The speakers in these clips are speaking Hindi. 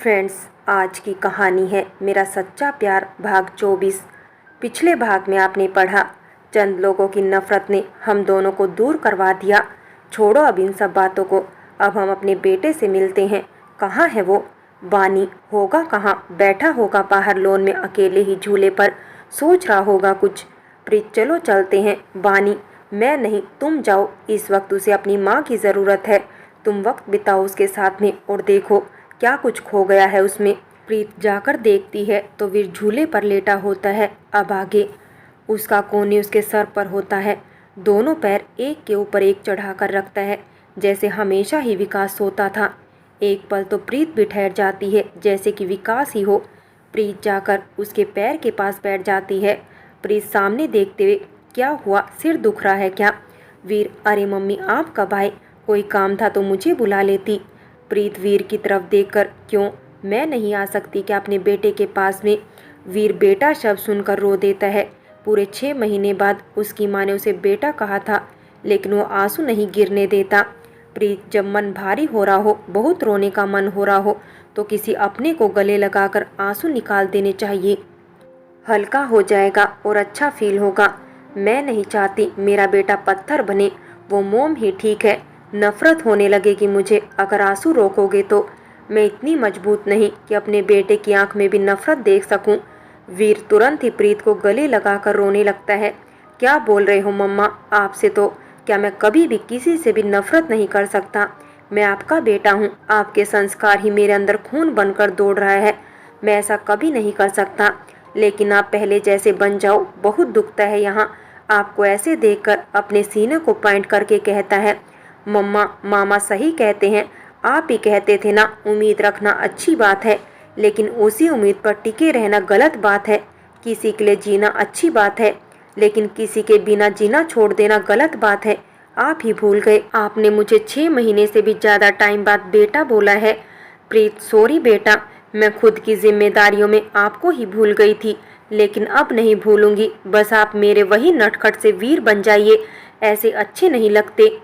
फ्रेंड्स, आज की कहानी है मेरा सच्चा प्यार भाग 24। पिछले भाग में आपने पढ़ा, चंद लोगों की नफरत ने हम दोनों को दूर करवा दिया। छोड़ो अब इन सब बातों को, अब हम अपने बेटे से मिलते हैं। कहाँ है वो? बानी होगा कहाँ? बैठा होगा बाहर लॉन में अकेले ही झूले पर, सोच रहा होगा कुछ। प्रीत, चलो चलते हैं। बानी, मैं नहीं, तुम जाओ, इस वक्त उसे अपनी माँ की ज़रूरत है। तुम वक्त बिताओ उसके साथ में और देखो क्या कुछ खो गया है उसमें। प्रीत जाकर देखती है तो वीर झूले पर लेटा होता है। अब आगे उसका कोने उसके सर पर होता है। दोनों पैर एक के ऊपर एक चढ़ाकर रखता है, जैसे हमेशा ही विकास सोता था। एक पल तो प्रीत भी ठहर जाती है, जैसे कि विकास ही हो। प्रीत जाकर उसके पैर के पास बैठ जाती है। प्रीत सामने देखते हुए, क्या हुआ, सिर दुख रहा है क्या? वीर, अरे मम्मी आप कब आए? कोई काम था तो मुझे बुला लेती। प्रीत वीर की तरफ देखकर, क्यों, मैं नहीं आ सकती क्या अपने बेटे के पास में? वीर बेटा शब्द सुनकर रो देता है। पूरे 6 महीने बाद उसकी माँ ने उसे बेटा कहा था, लेकिन वो आंसू नहीं गिरने देता। प्रीत, जब मन भारी हो रहा हो, बहुत रोने का मन हो रहा हो, तो किसी अपने को गले लगाकर आंसू निकाल देने चाहिए। हल्का हो जाएगा और अच्छा फील होगा। मैं नहीं चाहती मेरा बेटा पत्थर बने, वो मोम ही ठीक है। नफरत होने लगेगी मुझे अगर आंसू रोकोगे तो। मैं इतनी मजबूत नहीं कि अपने बेटे की आंख में भी नफरत देख सकूं। वीर तुरंत ही प्रीत को गले लगाकर रोने लगता है। क्या बोल रहे हो मम्मा, आपसे तो क्या मैं कभी भी किसी से भी नफरत नहीं कर सकता? मैं आपका बेटा हूँ, आपके संस्कार ही मेरे अंदर खून बनकर दौड़ रहा है। मैं ऐसा कभी नहीं कर सकता, लेकिन आप पहले जैसे बन जाओ, बहुत दुखता है यहाँ। आपको ऐसे देखकर अपने सीने को पॉइंट करके कहता है। मम्मा, मामा सही कहते हैं, आप ही कहते थे ना, उम्मीद रखना अच्छी बात है, लेकिन उसी उम्मीद पर टिके रहना गलत बात है। किसी के लिए जीना अच्छी बात है, लेकिन किसी के बिना जीना छोड़ देना गलत बात है। आप ही भूल गए, आपने मुझे 6 महीने से भी ज़्यादा टाइम बाद बेटा बोला है। प्रीत, सॉरी बेटा, मैं खुद की जिम्मेदारियों में आपको ही भूल गई थी, लेकिन अब नहीं भूलूंगी। बस आप मेरे वही नटखट से वीर बन जाइए, ऐसे अच्छे नहीं लगते।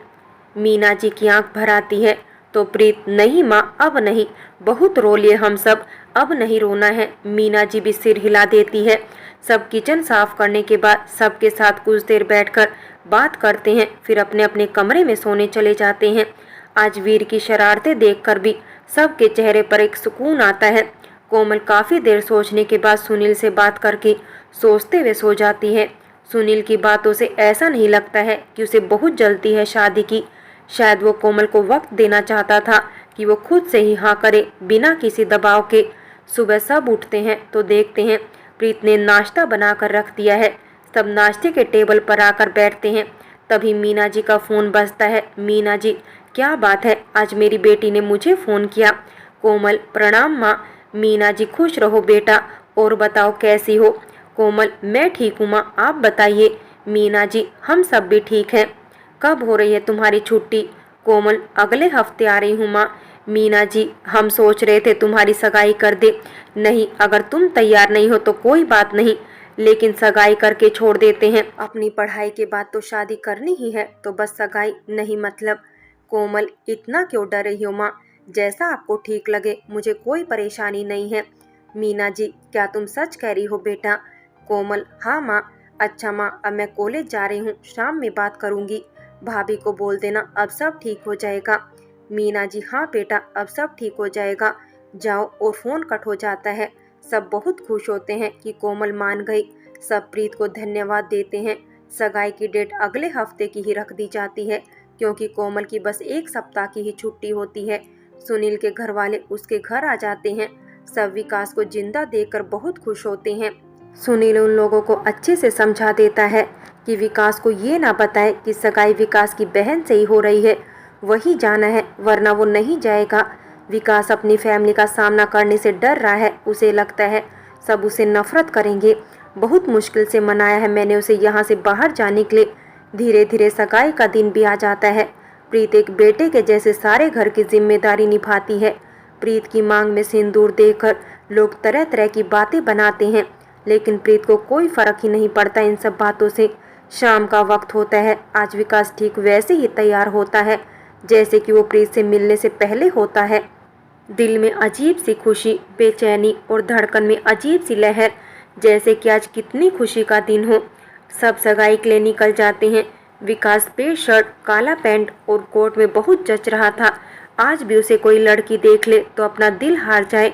मीना जी की आंख भर आती है तो प्रीत, नहीं माँ, अब नहीं, बहुत रो लिए हम सब, अब नहीं रोना है। मीना जी भी सिर हिला देती है। सब किचन साफ करने के बाद सबके साथ कुछ देर बैठकर बात करते हैं, फिर अपने अपने कमरे में सोने चले जाते हैं। आज वीर की शरारतें देखकर भी सबके चेहरे पर एक सुकून आता है। कोमल काफ़ी देर सोचने के बाद सुनील से बात करके सोचते हुए सो जाती है। सुनील की बातों से ऐसा नहीं लगता है कि उसे बहुत जल्दी है शादी की। शायद वो कोमल को वक्त देना चाहता था कि वो खुद से ही हाँ करे, बिना किसी दबाव के। सुबह सब उठते हैं तो देखते हैं प्रीत ने नाश्ता बनाकर रख दिया है। सब नाश्ते के टेबल पर आकर बैठते हैं। तभी मीना जी का फ़ोन बजता है। मीना जी, क्या बात है, आज मेरी बेटी ने मुझे फ़ोन किया। कोमल, प्रणाम माँ। मीना जी, खुश रहो बेटा, और बताओ कैसी हो? कोमल, मैं ठीक हूँ माँ, आप बताइए। मीना जी, हम सब भी ठीक हैं। कब हो रही है तुम्हारी छुट्टी? कोमल, अगले हफ्ते आ रही हूँ माँ। मीना जी, हम सोच रहे थे तुम्हारी सगाई कर दे। नहीं, अगर तुम तैयार नहीं हो तो कोई बात नहीं, लेकिन सगाई करके छोड़ देते हैं। अपनी पढ़ाई के बाद तो शादी करनी ही है, तो बस सगाई नहीं मतलब। कोमल, इतना क्यों डर रही हो माँ? जैसा आपको ठीक लगे, मुझे कोई परेशानी नहीं है। मीना जी, क्या तुम सच कह रही हो बेटा? कोमल, हाँ माँ। अच्छा माँ, अब मैं कॉलेज जा रही हूँ, शाम में बात करूँगी। भाभी को बोल देना, अब सब ठीक हो जाएगा। मीना जी, हाँ बेटा, अब सब ठीक हो जाएगा, जाओ। और फ़ोन कट हो जाता है। सब बहुत खुश होते हैं कि कोमल मान गई। सब प्रीत को धन्यवाद देते हैं। सगाई की डेट अगले हफ्ते की ही रख दी जाती है, क्योंकि कोमल की बस 1 सप्ताह की ही छुट्टी होती है। सुनील के घर वाले उसके घर आ जाते हैं। सब विकास को जिंदा देखकर बहुत खुश होते हैं। सुनील उन लोगों को अच्छे से समझा देता है कि विकास को ये ना बताए कि सगाई विकास की बहन से ही हो रही है, वही जाना है, वरना वो नहीं जाएगा। विकास अपनी फैमिली का सामना करने से डर रहा है। उसे लगता है सब उसे नफरत करेंगे। बहुत मुश्किल से मनाया है मैंने उसे यहाँ से बाहर जाने के लिए। धीरे धीरे सगाई का दिन भी आ जाता है। प्रीत एक बेटे के जैसे सारे घर की जिम्मेदारी निभाती है। प्रीत की मांग में सिंदूर देकर लोग तरह तरह की बातें बनाते हैं, लेकिन प्रीत को कोई फर्क ही नहीं पड़ता इन सब बातों से। शाम का वक्त होता है। आज विकास ठीक वैसे ही तैयार होता है जैसे कि वो प्रीत से मिलने से पहले होता है। दिल में अजीब सी खुशी, बेचैनी और धड़कन में अजीब सी लहर, जैसे कि आज कितनी खुशी का दिन हो। सब सगाई के लिए निकल जाते हैं। विकास पे शर्ट, काला पैंट और कोट में बहुत जच रहा था। आज भी उसे कोई लड़की देख ले तो अपना दिल हार जाए।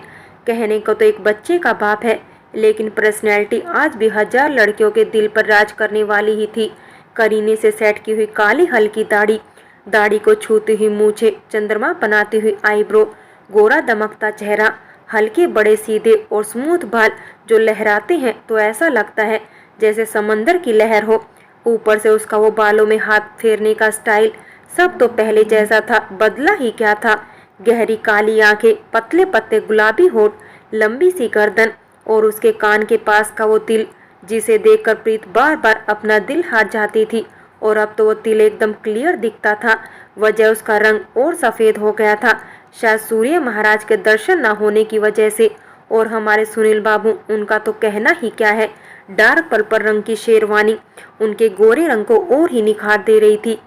कहने को तो एक बच्चे का बाप है, लेकिन पर्सनैलिटी आज भी हजार लड़कियों के दिल पर राज करने वाली ही थी। करीने से सेट की हुई काली हल्की दाढ़ी, दाढ़ी को छूती हुई मूछें, चंद्रमा बनाती हुई आईब्रो, गोरा दमकता चेहरा, हल्के बड़े सीधे और स्मूथ बाल जो लहराते हैं तो ऐसा लगता है जैसे समंदर की लहर हो। ऊपर से उसका वो बालों में हाथ फेरने का स्टाइल, सब तो पहले जैसा था, बदला ही क्या था। गहरी काली आंखें, पतले पत्ते गुलाबी होठ, लंबी सी गर्दन और उसके कान के पास का वो तिल, जिसे देखकर प्रीत बार बार अपना दिल हार जाती थी। और अब तो वो तिल एकदम क्लियर दिखता था। वजह उसका रंग और सफ़ेद हो गया था, शायद सूर्य महाराज के दर्शन न होने की वजह से। और हमारे सुनील बाबू, उनका तो कहना ही क्या है। डार्क पर्पल रंग की शेरवानी उनके गोरे रंग को और ही निखार दे रही थी।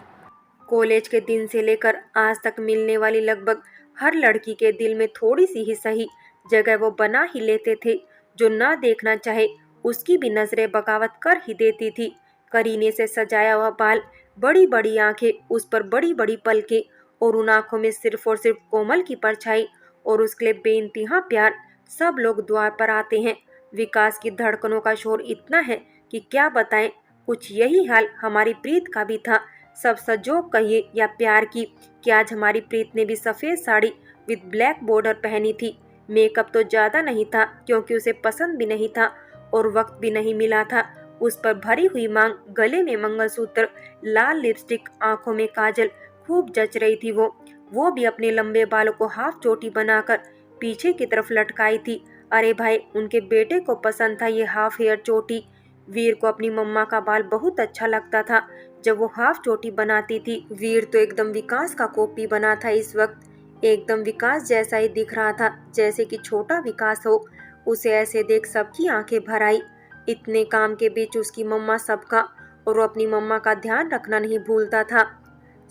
कॉलेज के दिन से लेकर आज तक मिलने वाली लगभग हर लड़की के दिल में थोड़ी सी ही सही जगह वो बना ही लेते थे। जो ना देखना चाहे उसकी भी नजरें बगावत कर ही देती थी। करीने से सजाया हुआ बाल, बड़ी बड़ी आंखें, उस पर बड़ी बड़ी पलकें और उन आंखों में सिर्फ और सिर्फ कोमल की परछाई और उसके लिए बेइंतहा प्यार। सब लोग द्वार पर आते हैं। विकास की धड़कनों का शोर इतना है कि क्या बताएं। कुछ यही हाल हमारी प्रीत का भी था। सब संजोग कहिए या प्यार की कि आज हमारी प्रीत ने भी सफ़ेद साड़ी विद ब्लैक बॉर्डर पहनी थी। मेकअप तो ज़्यादा नहीं था क्योंकि उसे पसंद भी नहीं था और वक्त भी नहीं मिला था। उस पर भरी हुई मांग, गले में मंगलसूत्र, लाल लिपस्टिक, आंखों में काजल, खूब जच रही थी वो भी अपने लंबे बालों को हाफ चोटी बनाकर पीछे की तरफ लटकाई थी। अरे भाई, उनके बेटे को पसंद था ये हाफ हेयर चोटी। वीर को अपनी मम्मा का बाल बहुत अच्छा लगता था जब वो हाफ चोटी बनाती थी। वीर तो एकदम विकास का कॉपी बना था इस वक्त, एकदम विकास जैसा ही दिख रहा था, जैसे कि छोटा विकास हो। उसे ऐसे देख सबकी आंखें भर आई। इतने काम के बीच उसकी मम्मा सबका और वो अपनी मम्मा का ध्यान रखना नहीं भूलता था।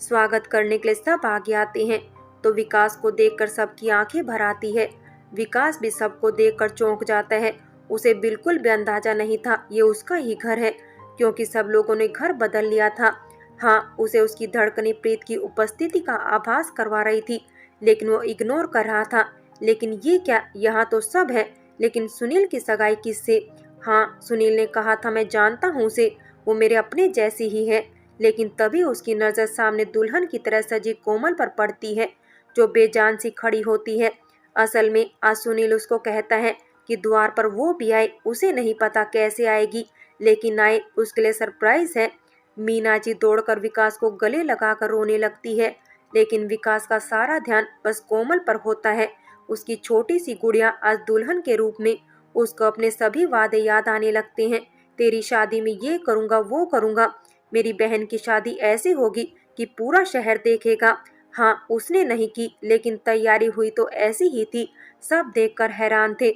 स्वागत करने के लिए सब आगे आते हैं तो विकास को देखकर सबकी आंखें भर आती है। विकास भी सबको देखकर चौंक जाता है। उसे बिल्कुल भी अंदाजा नहीं था ये उसका ही घर है, क्योंकि सब लोगों ने घर बदल लिया था। हाँ, उसे उसकी धड़कने प्रीत की उपस्थिति का आभास करवा रही थी, लेकिन वो इग्नोर कर रहा था। लेकिन ये क्या, यहाँ तो सब है, लेकिन सुनील की सगाई किससे? हाँ, सुनील ने कहा था मैं जानता हूँ उसे, वो मेरे अपने जैसी ही है। लेकिन तभी उसकी नज़र सामने दुल्हन की तरह सजी कोमल पर पड़ती है, जो बेजान सी खड़ी होती है। असल में आज सुनील उसको कहता है कि द्वार पर वो भी आए। उसे नहीं पता कैसे आएगी, लेकिन आए, उसके लिए सरप्राइज है। मीना जी दौड़कर विकास को गले लगाकर रोने लगती है, लेकिन विकास का सारा ध्यान बस कोमल पर होता है। उसकी छोटी सी गुड़िया आज दुल्हन के रूप में। उसको अपने सभी वादे याद आने लगते हैं। तेरी शादी में ये करूँगा, वो करूँगा, मेरी बहन की शादी ऐसे होगी कि पूरा शहर देखेगा। हाँ, उसने नहीं की, लेकिन तैयारी हुई तो ऐसी ही थी। सब देखकर हैरान थे।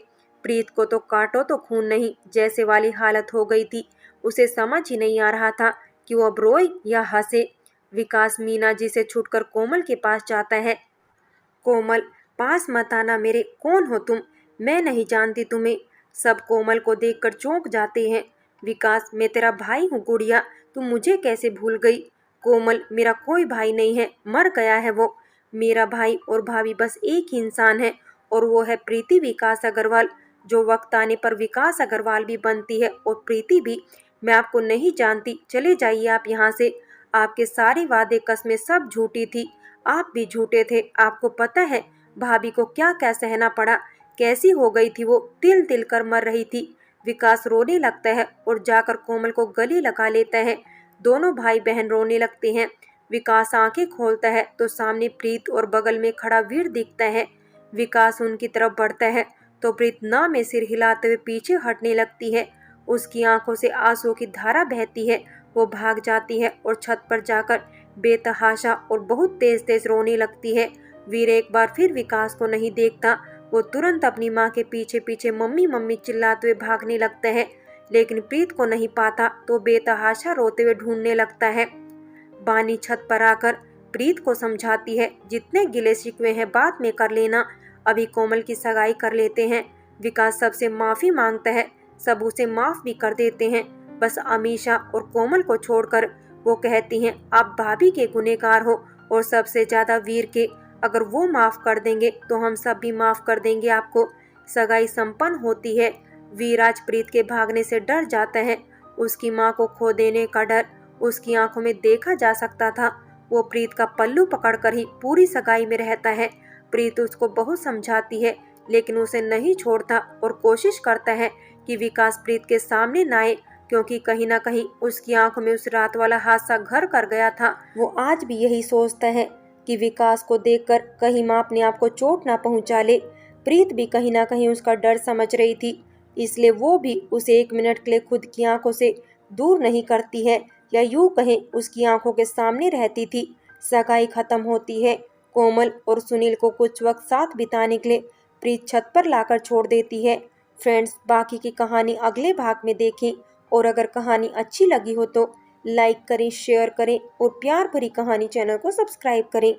प्रीत को तो काटो तो खून नहीं जैसे वाली हालत हो गई थी। उसे समझ ही नहीं आ रहा था कि वो अब रोए या हंसे। विकास मीना जी से छूटकर कोमल के पास जाता है। कोमल, पास मत आना मेरे, कौन हो तुम? मैं नहीं जानती तुम्हें। सब कोमल को देखकर चौंक जाते हैं। विकास, मैं तेरा भाई हूँ गुड़िया, तुम मुझे कैसे भूल गई? कोमल, मेरा कोई भाई नहीं है, मर गया है वो। मेरा भाई और भाभी बस एक ही इंसान है, और वो है प्रीति विकास अग्रवाल, जो वक्त आने पर विकास अग्रवाल भी बनती है और प्रीति भी। मैं आपको नहीं जानती, चले जाइए आप यहाँ से। आपके सारे वादे कस्में सब झूठी थी, आप भी झूठे थे। आपको पता है भाभी को क्या क्या सहना पड़ा, कैसी हो गई थी वो, तिल तिल कर मर रही थी। विकास रोने लगता है और जाकर कोमल को गले लगा लेता है। दोनों भाई बहन रोने लगते हैं। विकास आंखें खोलता है तो सामने प्रीत और बगल में खड़ा वीर दिखता है। विकास उनकी तरफ बढ़ता है तो प्रीत ना में सिर हिलाते हुए पीछे हटने लगती है। उसकी आंखों से आंसू की धारा बहती है। वो भाग जाती है और छत पर जाकर बेतहाशा और बहुत तेज तेज रोने लगती है। वीर एक बार फिर विकास को नहीं देखता। वो तुरंत अपनी माँ के पीछे पीछे मम्मी मम्मी चिल्लाते हुए भागने लगता है, लेकिन प्रीत को नहीं पाता तो बेतहाशा रोते हुए ढूंढने लगता है। बानी छत पर आकर प्रीत को समझाती है, जितने गिले शिकवे हैं बाद में कर लेना, अभी कोमल की सगाई कर लेते हैं। विकास सबसे माफ़ी मांगता है, सब उसे माफ़ भी कर देते हैं, बस अमीषा और कोमल को छोड़कर। वो कहती हैं आप भाभी के गुनहगार हो और सबसे ज़्यादा वीर के। अगर वो माफ़ कर देंगे तो हम सब भी माफ़ कर देंगे आपको। सगाई संपन्न होती है। वीर आज प्रीत के भागने से डर जाता है। उसकी माँ को खो देने का डर उसकी आंखों में देखा जा सकता था। वो प्रीत का पल्लू पकड़कर ही पूरी सगाई में रहता है। प्रीत उसको बहुत समझाती है लेकिन उसे नहीं छोड़ता और कोशिश करता है कि विकास प्रीत के सामने ना आए, क्योंकि कहीं ना कहीं उसकी आंखों में उस रात वाला हादसा घर कर गया था। वो आज भी यही सोचता है कि विकास को देखकर कहीं माँ अपने आप को चोट ना पहुंचा ले। प्रीत भी कहीं ना कहीं उसका डर समझ रही थी, इसलिए वो भी उसे 1 मिनट के लिए खुद की आंखों से दूर नहीं करती है, या यूं कहें उसकी आंखों के सामने रहती थी। सगाई खत्म होती है। कोमल और सुनील को कुछ वक्त साथ बिताने के लिए प्रीत छत पर लाकर छोड़ देती है। फ्रेंड्स, बाकी की कहानी अगले भाग में देखें, और अगर कहानी अच्छी लगी हो तो लाइक करें, शेयर करें और प्यार भरी कहानी चैनल को सब्सक्राइब करें।